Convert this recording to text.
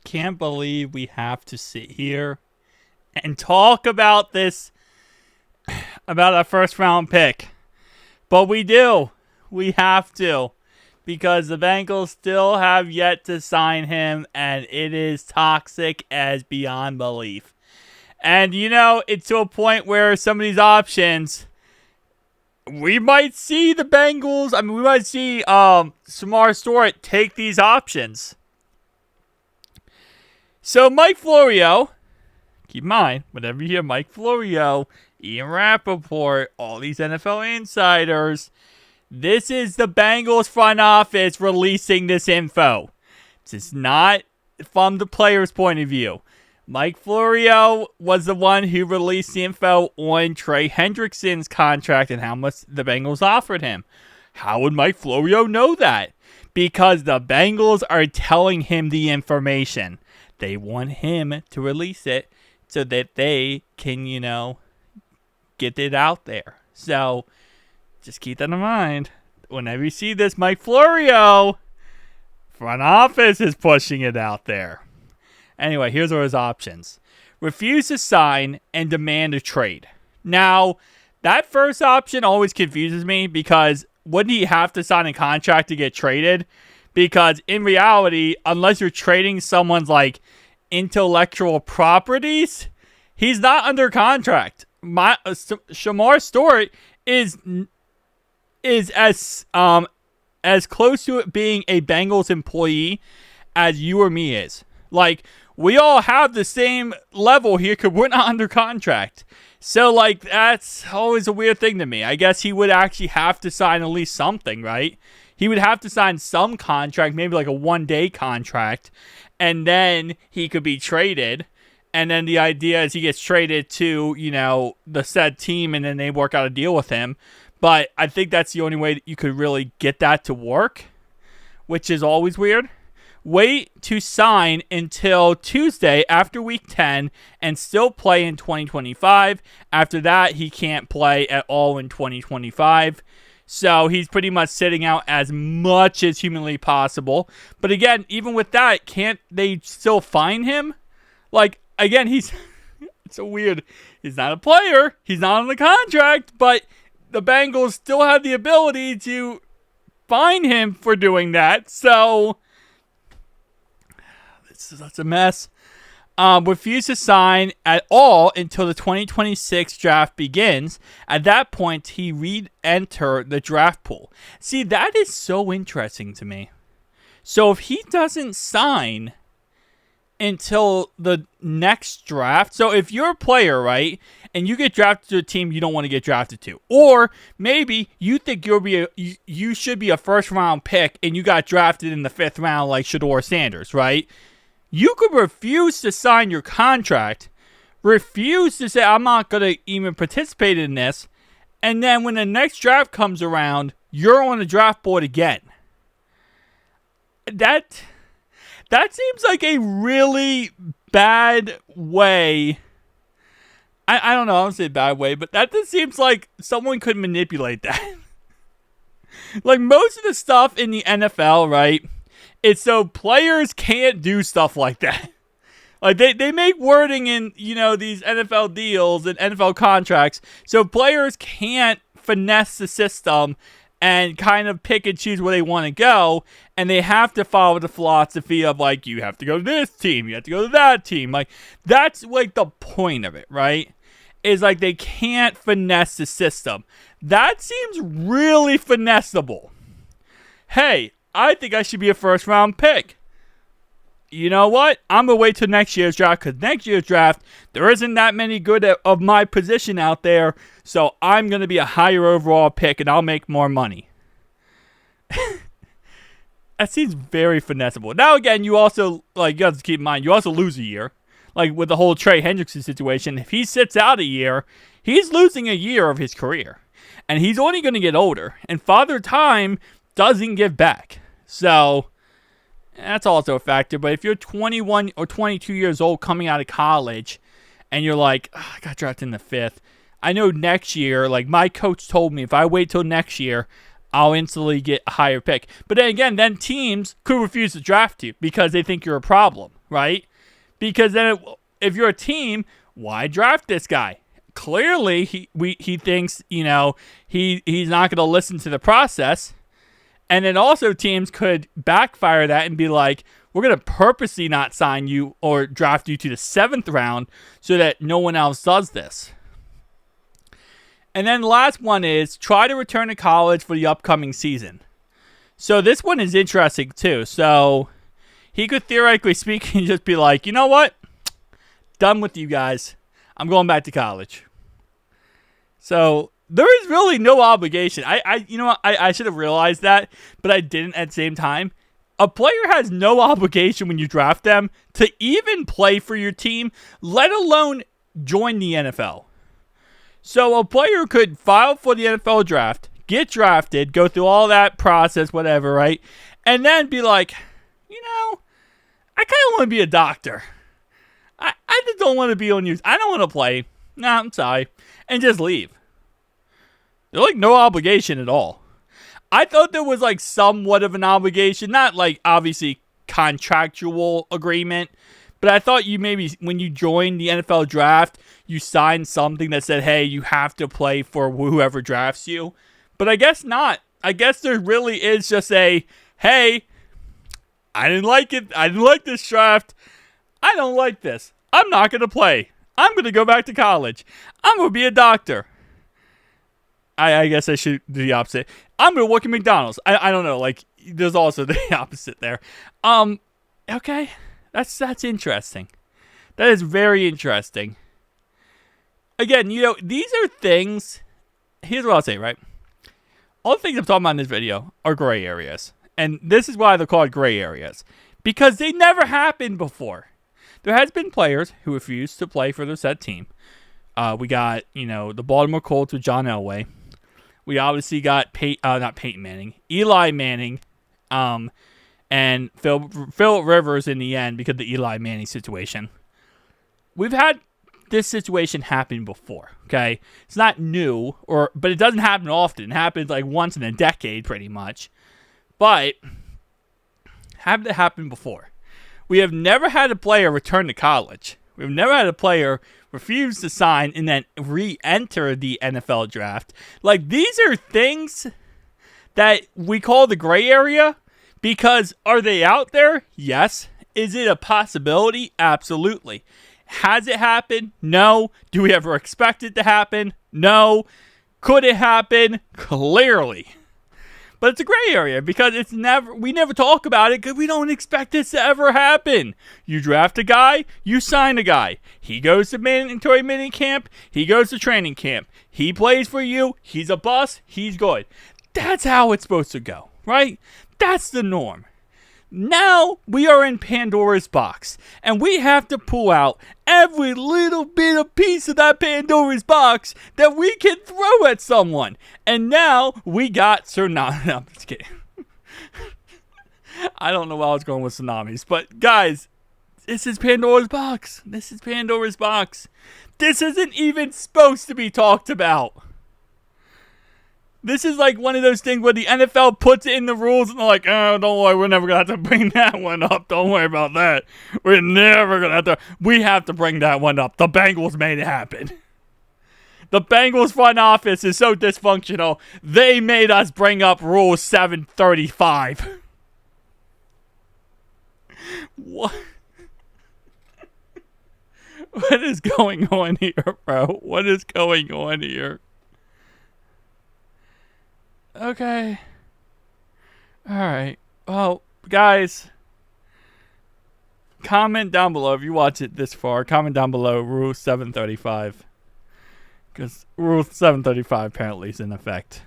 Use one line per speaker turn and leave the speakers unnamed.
can't believe we have to sit here and talk about this, about our first round pick. But we do. We have to. Because the Bengals still have yet to sign him, and it is toxic as beyond belief. And, it's to a point where some of these options, we might see the Bengals, we might see Shemar Stewarts take these options. So Mike Florio, keep in mind, whenever you hear Mike Florio, Ian Rappaport, all these NFL insiders, this is the Bengals front office releasing this info. This is not from the player's point of view. Mike Florio was the one who released the info on Trey Hendrickson's contract and how much the Bengals offered him. How would Mike Florio know that? Because the Bengals are telling him the information. They want him to release it so that they can, get it out there. So, just keep that in mind. Whenever you see this, Mike Florio, front office is pushing it out there. Anyway, here's his options. Refuse to sign and demand a trade. Now, that first option always confuses me because wouldn't he have to sign a contract to get traded? Because in reality, unless you're trading someone's intellectual properties, he's not under contract. Shemar Stewarts is as close to it being a Bengals employee as you or me is. We all have the same level here because we're not under contract. So, that's always a weird thing to me. I guess he would actually have to sign at least something, right? He would have to sign some contract, maybe a one-day contract, and then he could be traded. And then the idea is he gets traded to, the said team, and then they work out a deal with him. But I think that's the only way that you could really get that to work, which is always weird. Wait to sign until Tuesday after Week 10 and still play in 2025. After that, he can't play at all in 2025. So he's pretty much sitting out as much as humanly possible. But again, even with that, can't they still fine him? Again, he's it's so weird. He's not a player. He's not on the contract. But the Bengals still have the ability to fine him for doing that. So that's a mess. Refuse to sign at all until the 2026 draft begins. At that point, he re-enter the draft pool. See, that is so interesting to me. So if he doesn't sign until the next draft, so if you're a player, right, and you get drafted to a team you don't want to get drafted to, or maybe you think you should be a first round pick and you got drafted in the 5th round like Shedeur Sanders, right? You could refuse to sign your contract, refuse to say, I'm not going to even participate in this, and then when the next draft comes around, you're on the draft board again. That seems like a really bad way. I don't know, I don't say bad way, but that just seems like someone could manipulate that. Most of the stuff in the NFL, right? It's so players can't do stuff like that. They make wording in, these NFL deals and NFL contracts so players can't finesse the system and kind of pick and choose where they want to go, and they have to follow the philosophy of, you have to go to this team, you have to go to that team. That's, the point of it, right? Is, they can't finesse the system. That seems really finessable. Hey, I think I should be a first-round pick. You know what? I'm going to wait till next year's draft, because next year's draft, there isn't that many good of my position out there, so I'm going to be a higher overall pick, and I'll make more money. That seems very finessable. Now, again, you also, you have to keep in mind, you also lose a year. With the whole Trey Hendrickson situation, if he sits out a year, he's losing a year of his career. And he's only going to get older. And Father Time doesn't give back. So, that's also a factor. But if you're 21 or 22 years old coming out of college, and you're like, oh, I got drafted in the 5th. I know next year, my coach told me, if I wait till next year, I'll instantly get a higher pick. But then again, then teams could refuse to draft you because they think you're a problem. right? Because then if you're a team, why draft this guy? Clearly, he thinks, he's not going to listen to the process. And then also teams could backfire that and be like, we're going to purposely not sign you or draft you to the 7th round so that no one else does this. And then the last one is try to return to college for the upcoming season. So this one is interesting too. So he could theoretically speaking just be like, you know what? Done with you guys. I'm going back to college. So there is really no obligation. I should have realized that, but I didn't at the same time. A player has no obligation when you draft them to even play for your team, let alone join the NFL. So a player could file for the NFL draft, get drafted, go through all that process, whatever, right? And then be like, I kind of want to be a doctor. I just don't want to be on news. I don't want to play. Nah, I'm sorry. And just leave. There's like no obligation at all. I thought there was like somewhat of an obligation, not like obviously contractual agreement, but I thought you maybe when you joined the NFL draft, you signed something that said, hey, you have to play for whoever drafts you. But I guess not. I guess there really is just a, hey, I didn't like it. I didn't like this draft. I don't like this. I'm not going to play. I'm going to go back to college. I'm going to be a doctor. I guess I should do the opposite. I'm going to work at McDonald's. I don't know. Like, there's also the opposite there. Okay. That's interesting. That is very interesting. Again, these are things. Here's what I'll say, right? All the things I'm talking about in this video are gray areas. And this is why they're called gray areas. Because they never happened before. There has been players who refused to play for their set team. We got, the Baltimore Colts with John Elway. We obviously got Eli Manning, and Phillip Rivers in the end because of the Eli Manning situation. We've had this situation happen before, okay? It's not new, but it doesn't happen often. It happens like once in a decade pretty much. But had it happened before. We have never had a player return to college. We've never had a player refuse to sign and then re-enter the NFL draft. Like, these are things that we call the gray area because are they out there? Yes. Is it a possibility? Absolutely. Has it happened? No. Do we ever expect it to happen? No. Could it happen? Clearly. But it's a gray area because we never talk about it because we don't expect this to ever happen. You draft a guy, you sign a guy. He goes to mandatory mini camp, he goes to training camp. He plays for you, he's a bust, he's good. That's how it's supposed to go, right? That's the norm. Now we are in Pandora's box, and we have to pull out every little bit of piece of that Pandora's box that we can throw at someone. And now we got tsunamis. No, I'm just kidding. I don't know why I was going with tsunamis, but guys, this is Pandora's box. This is Pandora's box. This isn't even supposed to be talked about. This is like one of those things where the NFL puts it in the rules and they're like, oh, don't worry, we're never going to have to bring that one up. Don't worry about that. We're never going to have to. We have to bring that one up. The Bengals made it happen. The Bengals front office is so dysfunctional, they made us bring up Rule 735. What? What is going on here, bro? What is going on here? Okay. Alright. Well, guys, comment down below if you watch it this far. Comment down below Rule 735. Because Rule 735 apparently is in effect.